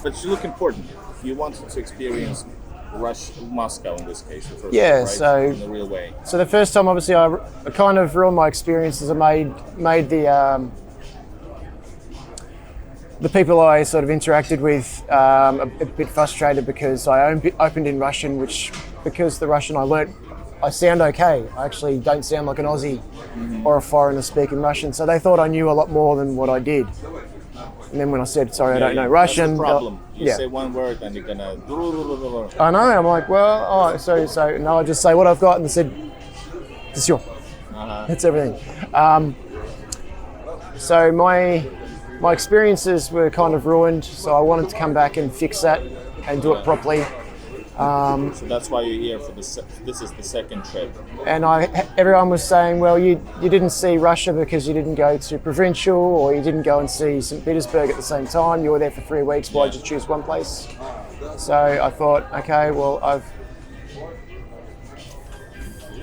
But you look important. You wanted to experience Moscow in this case, the first Yeah, time, right? so in the real way. So the first time, obviously, I kind of ruined my experiences. I made the people I sort of interacted with a bit frustrated because I opened in Russian, which, because the Russian I learnt, I sound okay. I actually don't sound like an Aussie or a foreigner speaking Russian. So they thought I knew a lot more than what I did. And then when I said, sorry, I don't know Russian. That's the problem. You say one word and you're gonna... I know, I'm like, well, so no, I just say what I've got and said, c'est sûr. That's everything. So my experiences were kind of ruined, so I wanted to come back and fix that and do it properly. So that's why you're here for this is the second trip. And everyone was saying, well, you didn't see Russia because you didn't go to Provincial, or you didn't go and see St. Petersburg at the same time. You were there for 3 weeks. Why'd you choose one place? So I thought, okay, well,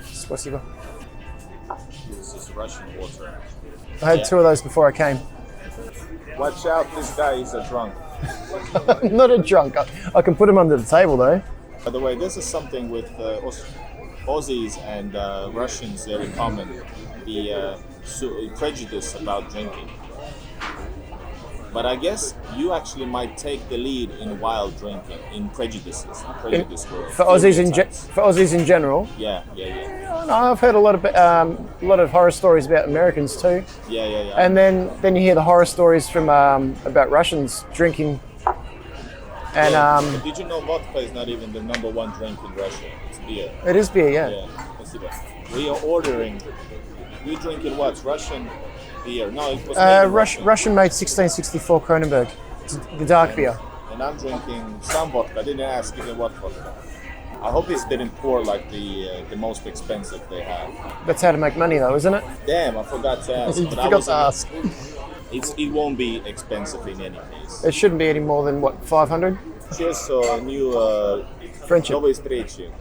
Spasibo. This is Russian water. I had 2 of those before I came. Watch out, this guy is a drunk. Not a drunk. I can put him under the table though. By the way, this is something with Aussies and Russians very common, the prejudice about drinking. But I guess you actually might take the lead in wild drinking, in prejudices, for Aussies in general. Yeah. No, I've heard a lot of horror stories about Americans too. Yeah. And then you hear the horror stories from about Russians drinking. And but did you know vodka is not even the number 1 drink in Russia? It's beer. It is beer, yeah. Yeah. We are ordering. We drinking what? Russian beer? No, it was Russian made 1664 Kronenberg, the dark beer. And I'm drinking some vodka. I didn't ask even what vodka. I hope this didn't pour like the most expensive they have. That's how to make money though, isn't it? Damn, I forgot to ask. You forgot to ask. It won't be expensive in any case. It shouldn't be any more than, what, 500? Cheers, new friendship. Новой встречи.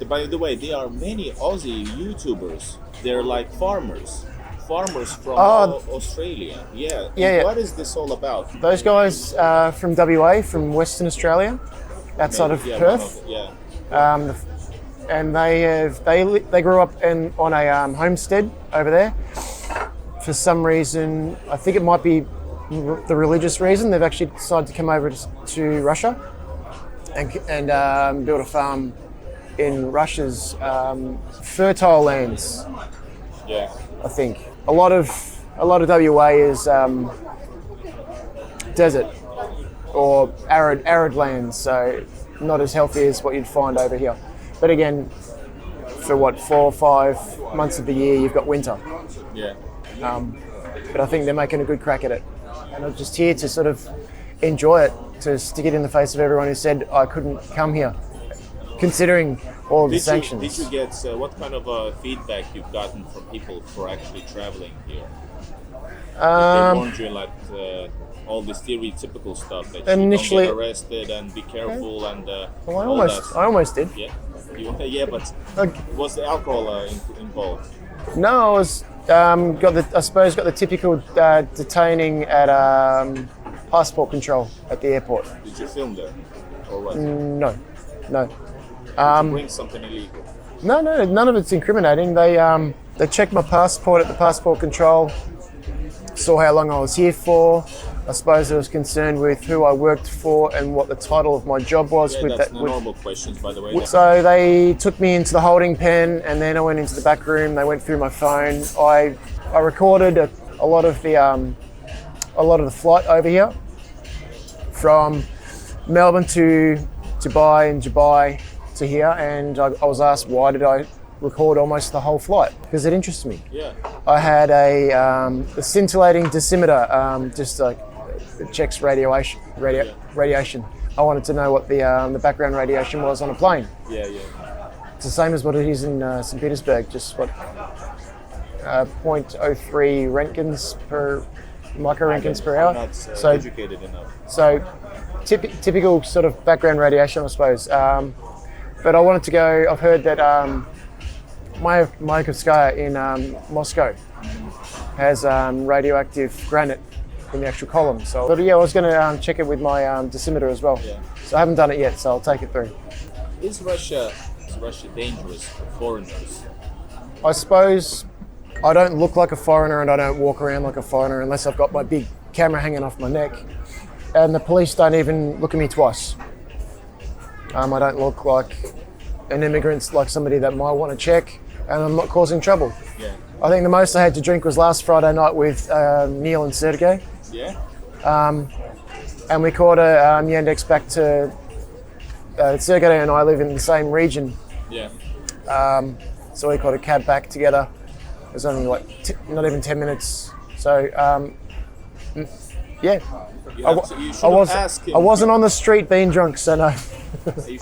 By the way, there are many Aussie YouTubers. They're like farmers from Australia. Yeah. What is this all about? Those guys from WA, from Western Australia, outside of Perth. And they grew up on a homestead over there. For some reason, I think it might be the religious reason, they've actually decided to come over to Russia and build a farm in Russia's fertile lands. Yeah, I think a lot of WA is desert or arid lands, so not as healthy as what you'd find over here. But again, for 4 or 5 months of the year, you've got winter. Yeah. But I think they're making a good crack at it. And I'm just here to sort of enjoy it, to stick it in the face of everyone who said I couldn't come here, considering all of the sanctions. Did you get, what kind of feedback you've gotten from people for actually traveling here? They warned you like all the stereotypical stuff that initially, you don't get arrested and be careful and well, I almost did. Yeah, but was the alcohol involved? No, I was got the typical detaining at passport control at the airport. Did you film there, or what? No. Did you bring something illegal? No, none of it's incriminating. They checked my passport at the passport control, saw how long I was here for. I suppose I was concerned with who I worked for and what the title of my job was. Yeah, that's normal questions, by the way. So they took me into the holding pen, and then I went into the back room. They went through my phone. I recorded a lot of the flight over here from Melbourne to Dubai and Dubai to here, and I was asked why did I record almost the whole flight, because it interests me. Yeah. I had a scintillating dosimeter, just like it checks radiation. I wanted to know what the background radiation was on a plane. Yeah. It's the same as what it is in St. Petersburg, just 0.03 Roentgens per microreentgens per hour. I'm not educated enough. So typical sort of background radiation, I suppose. But I wanted to go. I've heard that Mayakovskaya in Moscow has radioactive granite in the actual column. So, but yeah, I was going to check it with my decimeter as well. Yeah. So I haven't done it yet, so I'll take it through. Is Russia dangerous for foreigners? I suppose I don't look like a foreigner and I don't walk around like a foreigner unless I've got my big camera hanging off my neck. And the police don't even look at me twice. I don't look like an immigrant, like somebody that might want to check, and I'm not causing trouble. Yeah. I think the most I had to drink was last Friday night with Neil and Sergey. Yeah. And we caught a Yandex back to Sergey and I live in the same region. Yeah. So we caught a cab back together. It was only like not even 10 minutes. So yeah, I wasn't on the street being drunk, so no.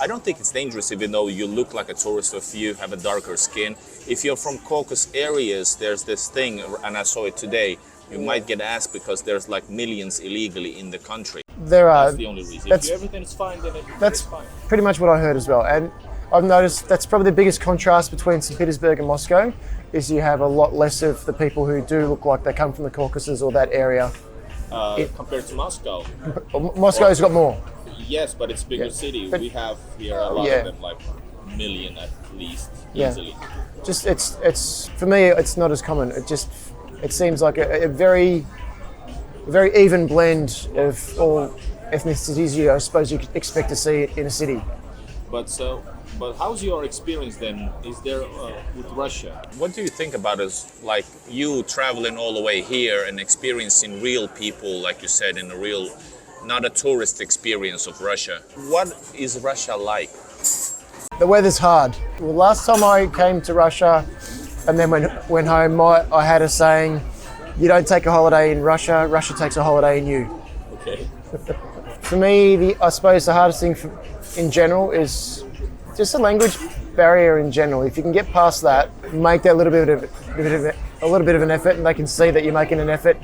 I don't think it's dangerous even though you look like a tourist or if you have a darker skin. If you're from Caucasus areas, there's this thing, and I saw it today, you might get asked because there's like millions illegally in the country. There are. That's the only reason. If everything's fine, then it's fine. Pretty much what I heard as well. And I've noticed that's probably the biggest contrast between St. Petersburg and Moscow, is you have a lot less of the people who do look like they come from the Caucasus or that area. Compared to Moscow. Moscow's got more. Yes, but it's a bigger city. We have here a lot of them, like a million at least, easily. Just it's for me, it's not as common. It seems like a very even blend of all ethnicities. I suppose you could expect to see it in a city. But how's your experience then? Is there with Russia? What do you think about us, like you traveling all the way here and experiencing real people, like you said, in a real, not a tourist experience of Russia? What is Russia like? The weather's hard. Well, last time I came to Russia and then went home, I had a saying, you don't take a holiday in Russia, Russia takes a holiday in you. Okay. For me, I suppose the hardest thing in general is just the language barrier in general. If you can get past that, make that a little bit of an effort, and they can see that you're making an effort,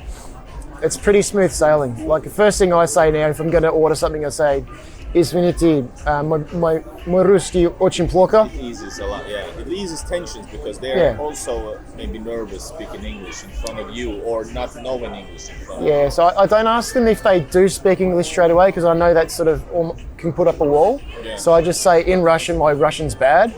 it's pretty smooth sailing. Like the first thing I say now, if I'm going to order something, I say, "Извините, мой русский очень плохо." It eases a lot, yeah. It eases tensions because they're also maybe nervous speaking English in front of you or not knowing English in front of you. Yeah, so I don't ask them if they do speak English straight away because I know that sort of can put up a wall. Yeah. So I just say in Russian, my Russian's bad,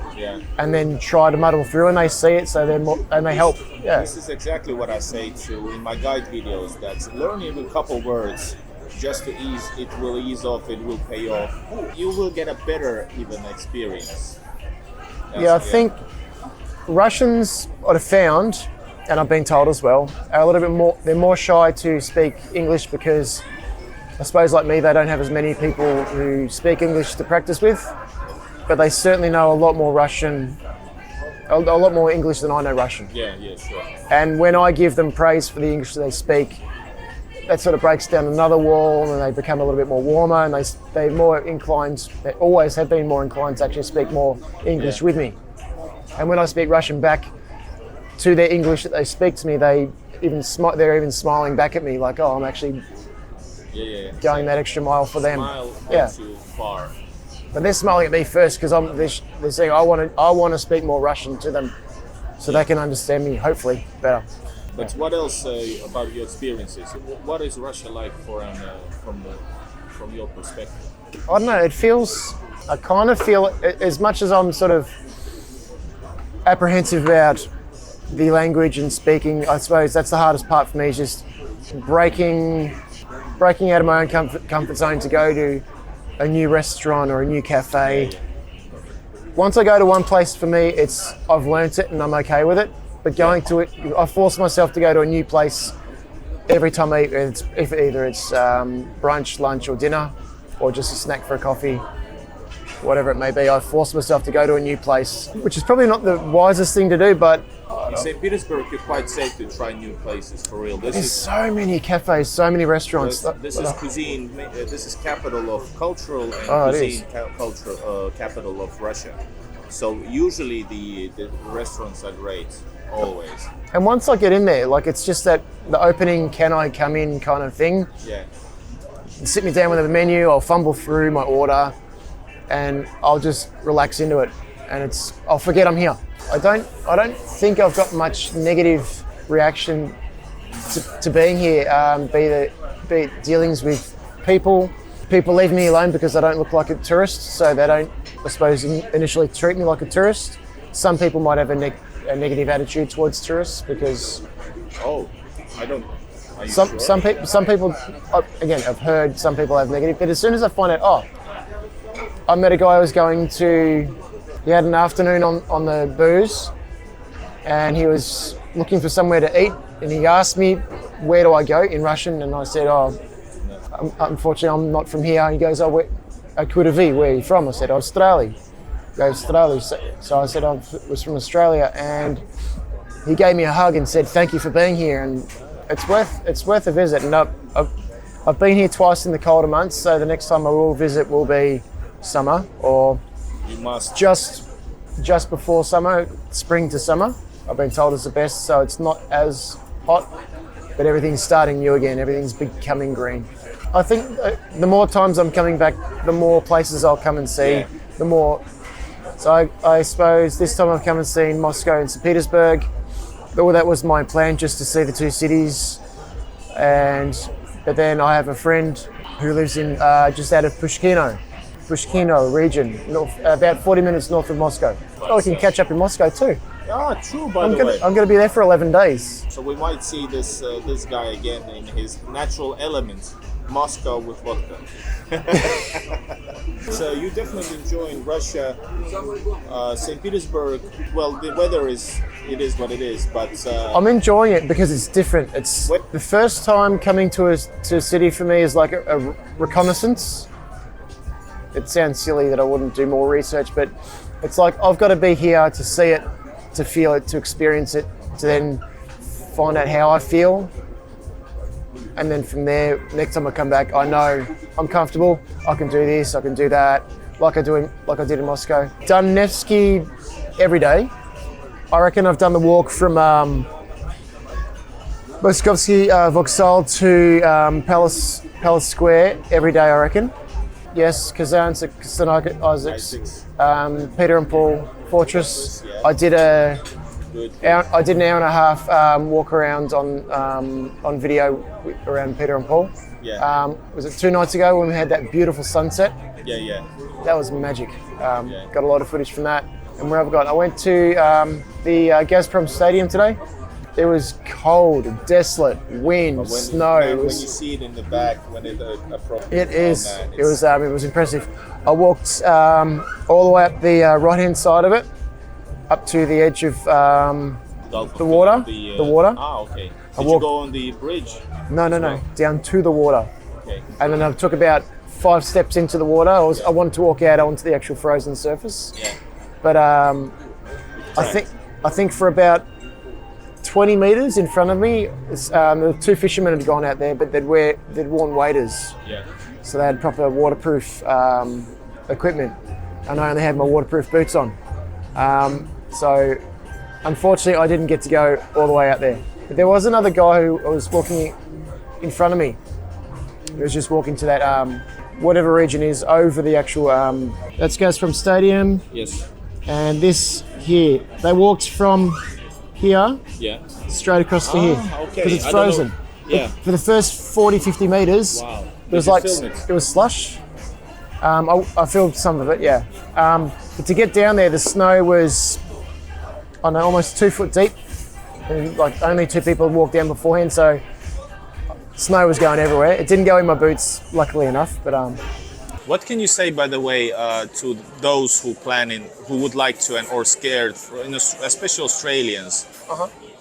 and then try to muddle through, and they see it, so they help. Yeah. This is exactly what I say in my guide videos. That's learning a couple words. Just to ease, it will ease off, it will pay off. You will get a better even experience. I think Russians, I've found, and I've been told as well, are a little bit more, they're more shy to speak English because I suppose like me, they don't have as many people who speak English to practice with, but they certainly know a lot more Russian, a lot more English than I know Russian. Yeah, sure. And when I give them praise for the English they speak, that sort of breaks down another wall and they become a little bit more warmer and they're more inclined, they always have been more inclined to actually speak more English with me. And when I speak Russian back to their English that they speak to me, they're even smiling back at me like, oh, I'm actually going that extra mile for them. Smile goes too far. But they're smiling at me first because they're saying I want to speak more Russian to them so they can understand me, hopefully, better. But what else about your experiences? What is Russia like from your perspective? I don't know, I kind of feel, as much as I'm sort of apprehensive about the language and speaking, I suppose that's the hardest part for me, is just breaking out of my own comfort zone to go to a new restaurant or a new cafe. Once I go to one place, for me, I've learnt it and I'm okay with it. But going to it, I force myself to go to a new place every time I eat. Either it's brunch, lunch, or dinner, or just a snack for a coffee, whatever it may be. I force myself to go to a new place, which is probably not the wisest thing to do. But in St. Petersburg, you're quite safe to try new places for real. There's so many cafes, so many restaurants. This is cuisine. This is capital of cultural and cuisine capital of Russia. So usually the restaurants are great. Always. And once I get in there, like it's just that the opening, can I come in kind of thing. Yeah. Sit me down with the menu, I'll fumble through my order and I'll just relax into it and I'll forget I'm here. I don't think I've got much negative reaction to being here, be it dealings with people. People leave me alone because I don't look like a tourist, so they don't, I suppose, initially treat me like a tourist. Some people might have a negative attitude towards tourists because Oh, I don't. Are you some sure? some people, again, I've heard some people have negative, but as soon as I find out, I met a guy who was going to, he had an afternoon on the booze, and he was looking for somewhere to eat, and he asked me, where do I go, in Russian, and I said, unfortunately, I'm not from here. He goes, Откуда вы? Where are you from? I said, Australia. He goes, Australia. So I said, I was from Australia, and he gave me a hug and said, thank you for being here, and it's worth a visit. And I've been here twice in the colder months, so the next time I will visit will be summer, or You must. just before summer, spring to summer. I've been told it's the best, so it's not as hot, but everything's starting new again. Everything's becoming green. I think the more times I'm coming back, the more places I'll come and see. Yeah. The more. So I suppose this time I've come and seen Moscow and St. Petersburg. Well, that was my plan, just to see the two cities. But then I have a friend who lives in just out of Pushkino region, about 40 minutes north of Moscow. Oh, we can catch up in Moscow too. Ah, true. By the way, I'm going to be there for 11 days. so we might see this guy again in his natural element, Moscow with vodka. So you definitely enjoying Russia, St. Petersburg. Well, the weather is what it is, but I'm enjoying it because it's different. It's What? the first time coming to a city for me is like a reconnaissance. It sounds silly that I wouldn't do more research, but it's like I've got to be here to see it, to feel it, to experience it, to then find out how I feel. And then from there, next time I come back, I know I'm comfortable. I can do this, I can do that, like I did in Moscow. Done Nevsky every day. I reckon I've done the walk from Moskovsky Vokzal to Palace Square every day, I reckon. Yes, Kazan, Isaacs, Peter and Paul Fortress. Yeah. I did good. I did an hour and a half walk around on video around Peter and Paul. Yeah. Was it 2 nights ago when we had that beautiful sunset? Yeah. That was magic. Got a lot of footage from that. And where have I gone? I went to the Gazprom Stadium today. It was cold, desolate, wind, snow. When you see it in the back, when it approaches. It is. It was impressive. I walked all the way up the right-hand side of it, up to the edge of the water. The water. Ah, okay. Did you go on the bridge? No, down to the water. Okay. And then I took about 5 steps into the water. I wanted to walk out onto the actual frozen surface. Yeah. But I think for about 20 meters in front of me, the 2 fishermen had gone out there, but they'd worn waders. Yeah. So they had proper waterproof equipment, and I only had my waterproof boots on. So unfortunately, I didn't get to go all the way out there. But there was another guy who was walking in front of me. He was just walking to that whatever region is over the actual. That goes from Stadium, Yes. and this here. They walked from here Yeah. straight across to here okay. because it's I don't know. frozen. Yeah. For the first 40, 50 meters, Wow. it was Did you like film it? it was slush. I filmed some of it, yeah. But to get down there, the snow was, I don't know, almost 2 foot deep, and like only 2 people had walked down beforehand, so snow was going everywhere. It didn't go in my boots, luckily enough. But What can you say, by the way, to those who would like to or scared, especially Australians,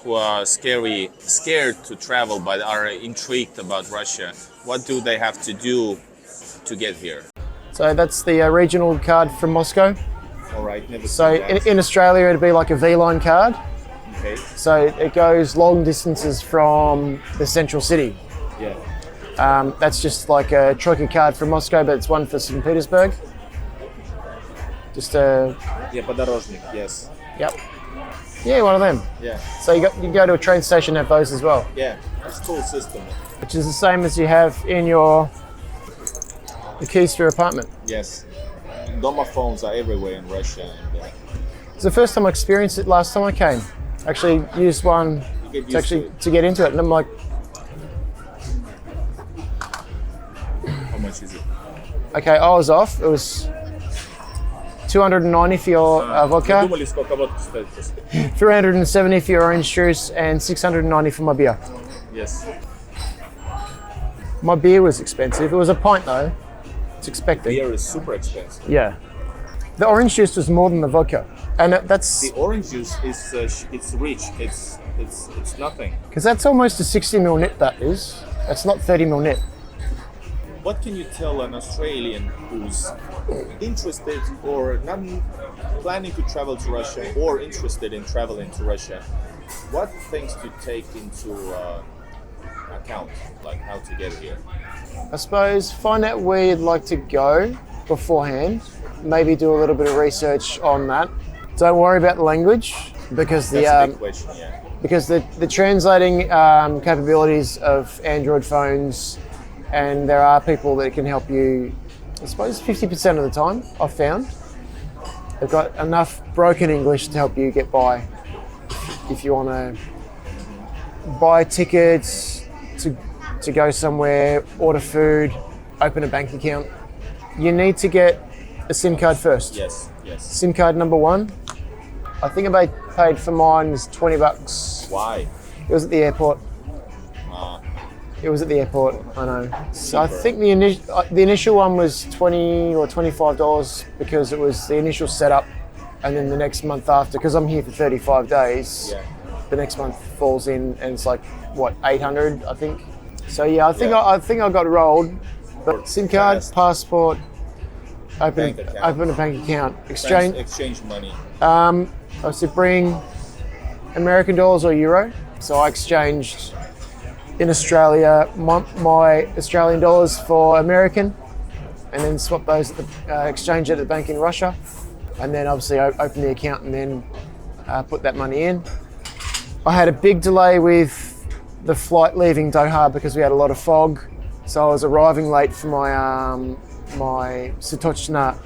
who are scared to travel but are intrigued about Russia? What do they have to do to get here? so that's the regional card from Moscow. All right, never So seen that. in Australia, it'd be like a V-line card. Okay. So it goes long distances from the central city. Yeah. That's just like a Troika card from Moscow, but it's one for St. Petersburg. Just a, Yeah, Подорожник, yes. yep. Yeah, one of them. Yeah. So you can go to a train station and have those as well, Yeah. It's a cool system. which is the same as you have in the keys to your apartment. Yes. Domophones are everywhere in Russia. And, It's the first time I experienced it last time I came. Actually used one You get used to it. to get into it, and I'm like, How much is it? Okay, I was off. It was 290 for your vodka, Думали, сколько водки стоит просто. 370 for your orange juice, and 690 for my beer. Yes. My beer was expensive. It was a pint though. It's expected. Beer is super expensive. Yeah. The orange juice was more than the vodka, and that's The orange juice is it's rich. It's nothing. because that's almost a 60 ml nip. That is. That's not 30 ml nip. What can you tell an Australian who's interested or not planning to travel to Russia or interested in traveling to Russia? What things to take into account, like how to get here? I suppose find out where you'd like to go beforehand. Maybe do a little bit of research on that. Don't worry about the language because That's a big question, yeah. because the translating capabilities of Android phones, and there are people that can help you, I suppose 50% of the time, I've found. They've got enough broken English to help you get by if you want to buy tickets, to go somewhere, order food, open a bank account. You need to get a SIM card first. Yes. SIM card number one. I think I paid for mine was $20. Why? It was at the airport. It was at the airport, I know. So I think the initial one was $20 or $25 because it was the initial setup, and then the next month after, because I'm here for 35 days, the next month falls in and it's like, what, 800, I think. So yeah, I think I got rolled. But SIM card, passport, open a bank account, exchange money. I said bring American dollars or euro. So I exchanged in Australia my Australian dollars for American, and then swap those at the exchange at the bank in Russia, and then obviously open the account and then put that money in. I had a big delay with the flight leaving Doha because we had a lot of fog, so I was arriving late for my Satochna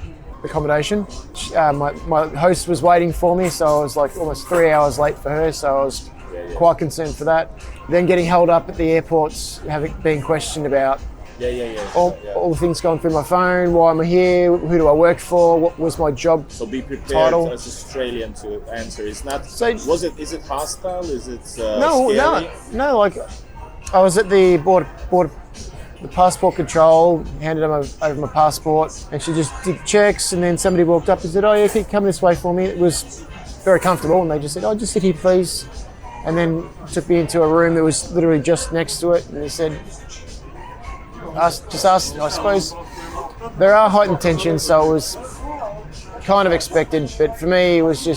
accommodation. My host was waiting for me, so I was like almost 3 hours late for her, so I was quite concerned for that. Then getting held up at the airports, being questioned about all the things going through my phone. Why am I here? Who do I work for? What was my job? So be prepared title? As Australian to answer. It's not. So, is it hostile? Is it scary? No. Like I was at the border, the passport control, handed them over my passport, and she just did checks. And then somebody walked up and said, "Oh yeah, can you come this way for me?" It was very comfortable, and they just said, "Oh, just sit here, please." And then took me into a room that was literally just next to it, and they said, just ask, I suppose there are heightened tensions, so it was kind of expected, but for me it was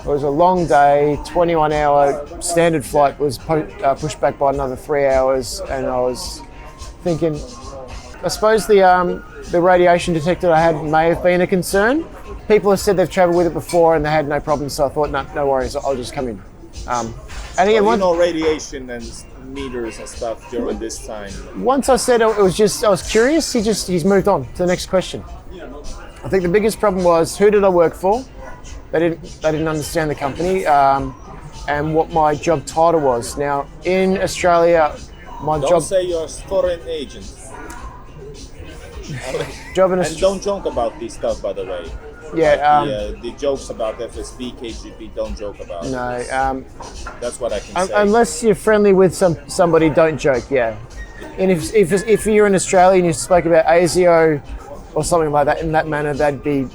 a long day, 21-hour standard flight was pushed back by another 3 hours, and I was thinking, I suppose the radiation detector I had may have been a concern. People have said they've travelled with it before and they had no problems, so I thought, no worries, I'll just come in. And again, radiation and meters and stuff during this time. Once I said it was just, I was curious, he's moved on to the next question. I think the biggest problem was, who did I work for? They didn't understand the company and what my job title was. Now, in Australia, Don't say you're a foreign agent. job in And don't joke about this stuff, by the way. Yeah, like the jokes about FSB, KGB, don't joke about. No, that's what I can say. Unless you're friendly with somebody, don't joke. Yeah, and if you're in Australia and you spoke about ASIO or something like that in that manner, they'd be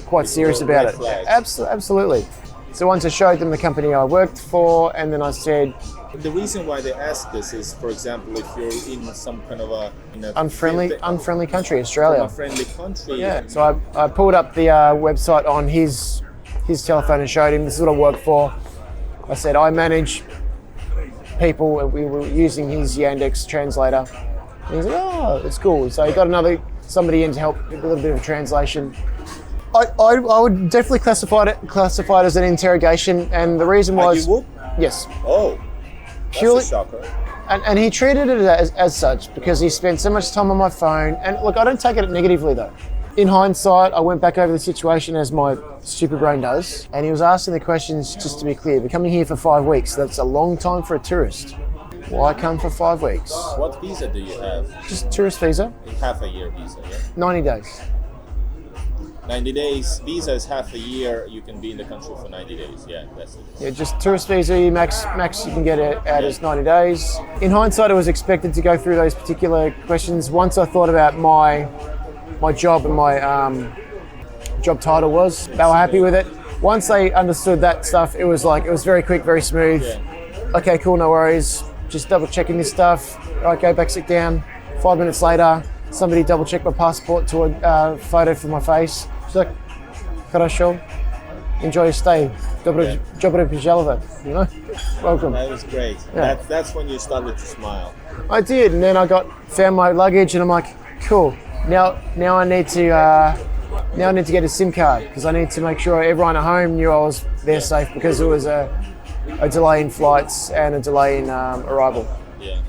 quite serious about it. Absolutely. So once I showed them the company I worked for, and then I said, the reason why they ask this is, for example, if you're in some kind of unfriendly country, Australia. Unfriendly country. Yeah. So I pulled up the website on his telephone and showed him, this is what I work for. I said, I manage people, and we were using his Yandex translator. And he's like, oh, that's cool. So he got somebody in to help with a little bit of translation. I would definitely classify it as an interrogation, and the reason was, you would? Yes. Oh. Purely, that's a shocker. And he treated it as such because he spent so much time on my phone. And look, I don't take it negatively though. In hindsight, I went back over the situation as my stupid brain does, and he was asking the questions just to be clear. We're coming here for 5 weeks, so that's a long time for a tourist. Well, I come for 5 weeks. What visa do you have? Just tourist visa, Half a year visa, yeah? 90 days. 90 days. Visa is half a year. You can be in the country for 90 days. Yeah, that's it. Yeah, just tourist visa, max you can get it out is 90 days. In hindsight, I was expected to go through those particular questions. Once I thought about my job and my job title was, they were happy with it. Once they understood that stuff, it was very quick, very smooth. Yeah. Okay, cool, no worries. Just double checking this stuff. All right, go back, sit down. 5 minutes later, somebody double checked my passport to a photo for my face. She's like, "Хорошо, enjoy your stay. Добрый пожаловать." You know, welcome. That was great. Yeah. That's when you started to smile. I did, and then I found my luggage, and I'm like, "Cool. Now I need to get a SIM card because I need to make sure everyone at home knew I was there safe because there was a delay in flights and a delay in arrival." Yeah.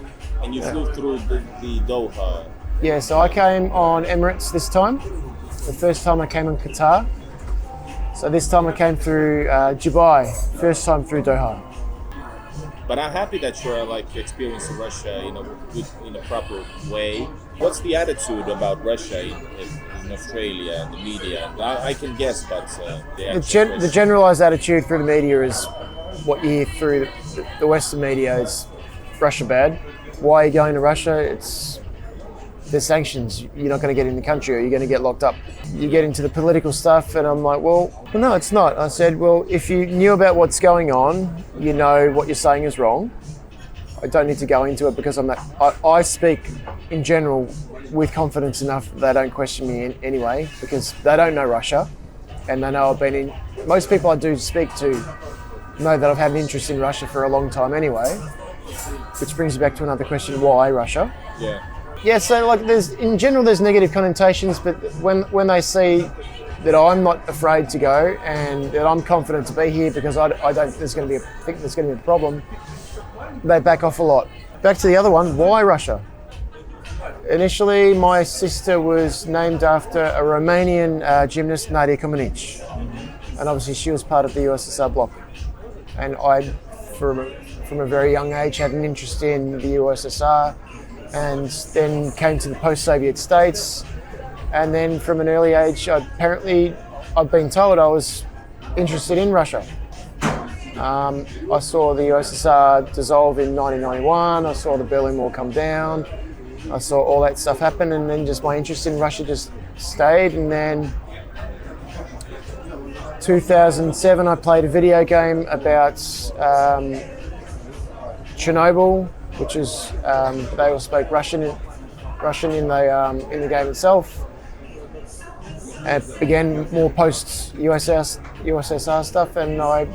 And you flew through the Doha. Yeah, so I came on Emirates this time. The first time I came on Qatar. So this time I came through Dubai. First time through Doha. But I'm happy that you're experiencing Russia in a proper way. What's the attitude about Russia in Australia and the media? I can guess, but the generalized attitude through the media is what you hear through the Western media is Russia bad. Why are you going to Russia? There's sanctions. You're not going to get in the country or you're going to get locked up. You get into the political stuff and I'm like, well, no, it's not. I said, well, if you knew about what's going on, you know what you're saying is wrong. I don't need to go into it because I speak in general with confidence enough that they don't question me anyway because they don't know Russia and they know I've been in. Most people I do speak to know that I've had an interest in Russia for a long time anyway, which brings you back to another question, why Russia? Yeah. Yeah, so there's negative connotations, but when they see that I'm not afraid to go and that I'm confident to be here because I don't think there's going to be a problem, they back off a lot. Back to the other one, why Russia? Initially, my sister was named after a Romanian gymnast, Nadia Comaneci, and obviously she was part of the USSR bloc. And I, from a very young age, had an interest in the USSR. And then came to the post-Soviet states, and then from an early age, I've been told I was interested in Russia. I saw the USSR dissolve in 1991, I saw the Berlin Wall come down, I saw all that stuff happen, and then just my interest in Russia just stayed. And then 2007 I played a video game about Chernobyl, which is they all spoke Russian in the game itself. And again, more post USSR stuff, and I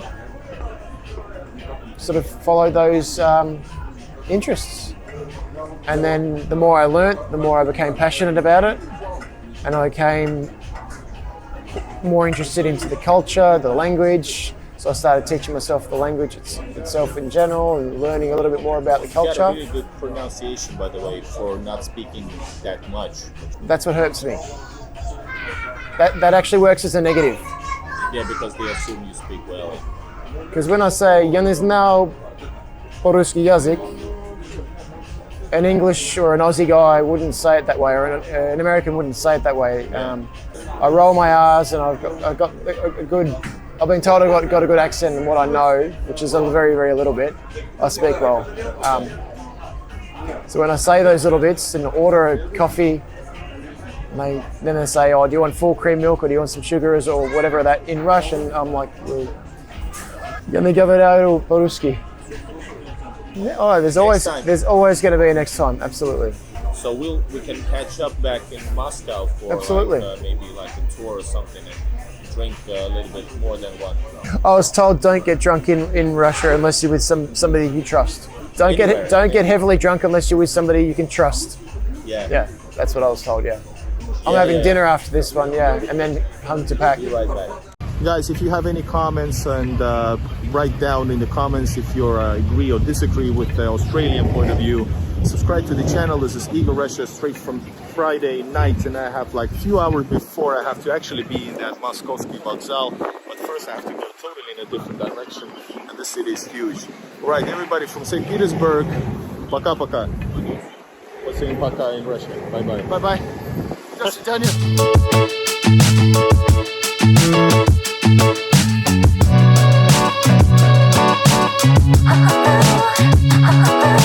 sort of followed those interests. And then the more I learnt, the more I became passionate about it, and I became more interested into the culture, the language. So I started teaching myself the language itself in general and learning a little bit more about the culture. You got a really good pronunciation, by the way, for not speaking that much. That's what hurts me. That actually works as a negative. Yeah, because they assume you speak well. Because when I say "Я не знал по-русски язык," an English or an Aussie guy wouldn't say it that way, or an American wouldn't say it that way. I roll my R's, and I've got a good. I've been told I've got a good accent, and what I know, which is a very, very little bit, I speak well. So when I say those little bits and order a coffee, then they say, "Oh, do you want full cream milk or do you want some sugars or whatever that in Russian?" I'm like, "Я не говорю по-русски." Oh, there's always going to be a next time. Absolutely. So we can catch up back in Moscow for maybe like a tour or something. And drink a little bit more than one. I was told don't get drunk in Russia unless you're with somebody you trust. Don't get heavily drunk unless you're with somebody you can trust. Yeah, that's what I was told. Yeah, I'm having dinner after this one. Yeah, and then home to pack. Be right back. Guys, if you have any comments, and write down in the comments if you agree or disagree with the Australian point of view. Subscribe to the channel. This is Eagle Russia straight from Friday night, and I have like a few hours before I have to actually be in that Moskovsky Vokzal. But first I have to go totally in a different direction, and the city is huge. All right, everybody from St. Petersburg, Пока-пока. What's saying пока in Russian? Bye-bye. Bye-bye. До свидания. Oh, oh, oh.